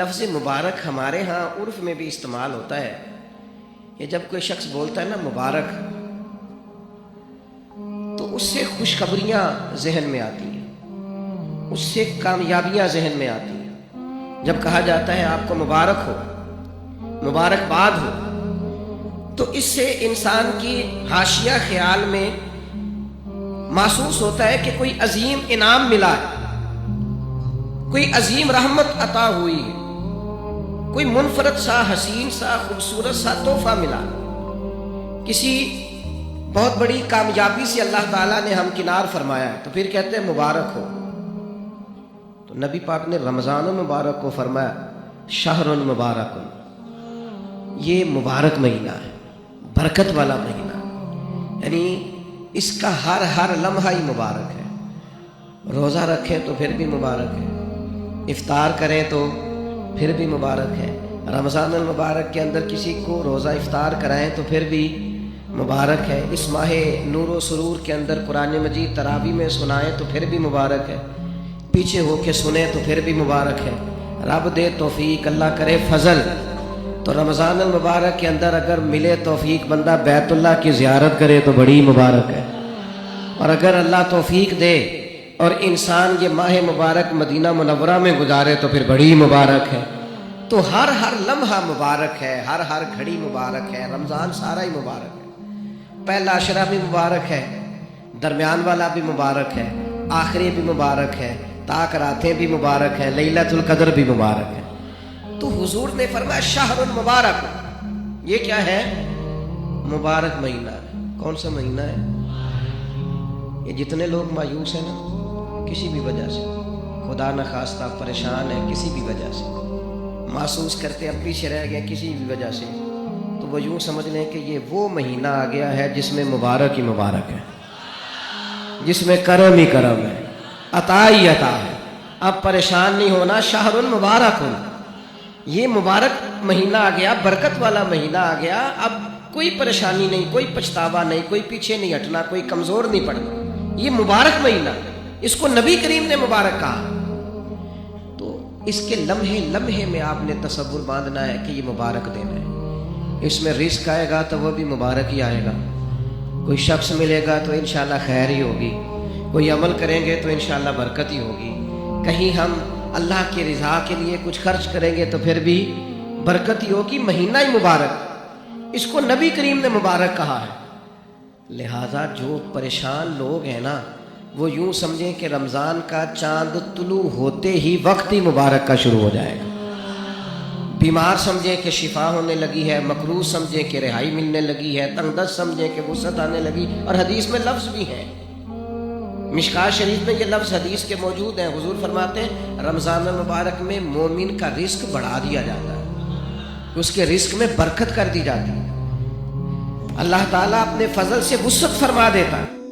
لفظ مبارک ہمارے ہاں عرف میں بھی استعمال ہوتا ہے. یہ جب کوئی شخص بولتا ہے نا مبارک، تو اس سے خوشخبریاں ذہن میں آتی ہیں، اس سے کامیابیاں ذہن میں آتی ہیں. جب کہا جاتا ہے آپ کو مبارک ہو، مبارکباد ہو، تو اس سے انسان کی حاشیہ خیال میں محسوس ہوتا ہے کہ کوئی عظیم انعام ملا ہے، کوئی عظیم رحمت عطا ہوئی ہے، کوئی منفرد سا حسین سا خوبصورت سا تحفہ ملا، کسی بہت بڑی کامیابی سے اللہ تعالیٰ نے ہمکنار فرمایا ہے، تو پھر کہتے ہیں مبارک ہو. تو نبی پاک نے رمضان المبارک کو فرمایا شہر مبارک، یہ مبارک مہینہ ہے، برکت والا مہینہ، یعنی اس کا ہر لمحہ ہی مبارک ہے. روزہ رکھیں تو پھر بھی مبارک ہے، افطار کریں تو پھر بھی مبارک ہے. رمضان المبارک کے اندر کسی کو روزہ افطار کرائیں تو پھر بھی مبارک ہے. اس ماہ نور و سرور کے اندر قرآن مجید تراویح میں سنائیں تو پھر بھی مبارک ہے، پیچھے ہو کے سنیں تو پھر بھی مبارک ہے. رب دے توفیق، اللہ کرے فضل، تو رمضان المبارک کے اندر اگر ملے توفیق بندہ بیت اللہ کی زیارت کرے تو بڑی مبارک ہے. اور اگر اللہ توفیق دے اور انسان یہ ماہ مبارک مدینہ منورہ میں گزارے تو پھر بڑی مبارک ہے. تو ہر لمحہ مبارک ہے، ہر گھڑی مبارک ہے. رمضان سارا ہی مبارک ہے. پہلا عشرہ بھی مبارک ہے، درمیان والا بھی مبارک ہے، آخری بھی مبارک ہے، تاک راتیں بھی مبارک ہے، لیلۃ القدر بھی مبارک ہے. تو حضور نے فرمایا شہر مبارک، یہ کیا ہے؟ مبارک مہینہ ہے. کون سا مہینہ ہے؟ یہ جتنے لوگ مایوس ہیں نا کسی بھی وجہ سے، خدا نخواستہ پریشان ہے کسی بھی وجہ سے، محسوس کرتے ہیں پیچھے رہ گئے کسی بھی وجہ سے، تو وہ یوں سمجھ لیں کہ یہ وہ مہینہ آ گیا ہے جس میں مبارک ہی مبارک ہے، جس میں کرم ہی کرم ہے، عطا ہی عطا ہے. اب پریشان نہیں ہونا، شہر مبارک ہونا، یہ مبارک مہینہ آ گیا، برکت والا مہینہ آ گیا. اب کوئی پریشانی نہیں، کوئی پچھتاوا نہیں، کوئی پیچھے نہیں ہٹنا، کوئی کمزور نہیں پڑنا. یہ مبارک مہینہ، اس کو نبی کریم نے مبارک کہا. تو اس کے لمحے لمحے میں آپ نے تصور باندھنا ہے کہ یہ مبارک دن ہے. اس میں رزق آئے گا تو وہ بھی مبارک ہی آئے گا، کوئی شخص ملے گا تو انشاءاللہ خیر ہی ہوگی، کوئی عمل کریں گے تو انشاءاللہ برکت ہی ہوگی، کہیں ہم اللہ کی رضا کے لیے کچھ خرچ کریں گے تو پھر بھی برکت ہی ہوگی. مہینہ ہی مبارک، اس کو نبی کریم نے مبارک کہا ہے. لہٰذا جو پریشان لوگ ہیں نا وہ یوں سمجھیں کہ رمضان کا چاند طلوع ہوتے ہی وقت ہی مبارک کا شروع ہو جائے گا. بیمار سمجھیں کہ شفا ہونے لگی ہے، مکروہ سمجھیں کہ رہائی ملنے لگی ہے، تنگ دست سمجھیں کہ وسعت آنے لگی. اور حدیث میں لفظ بھی ہیں، مشکات شریف میں یہ لفظ حدیث کے موجود ہیں. حضور فرماتے ہیں رمضان المبارک میں مومن کا رزق بڑھا دیا جاتا ہے، اس کے رزق میں برکت کر دی جاتی ہے، اللہ تعالیٰ اپنے فضل سے وسعت فرما دیتا ہے.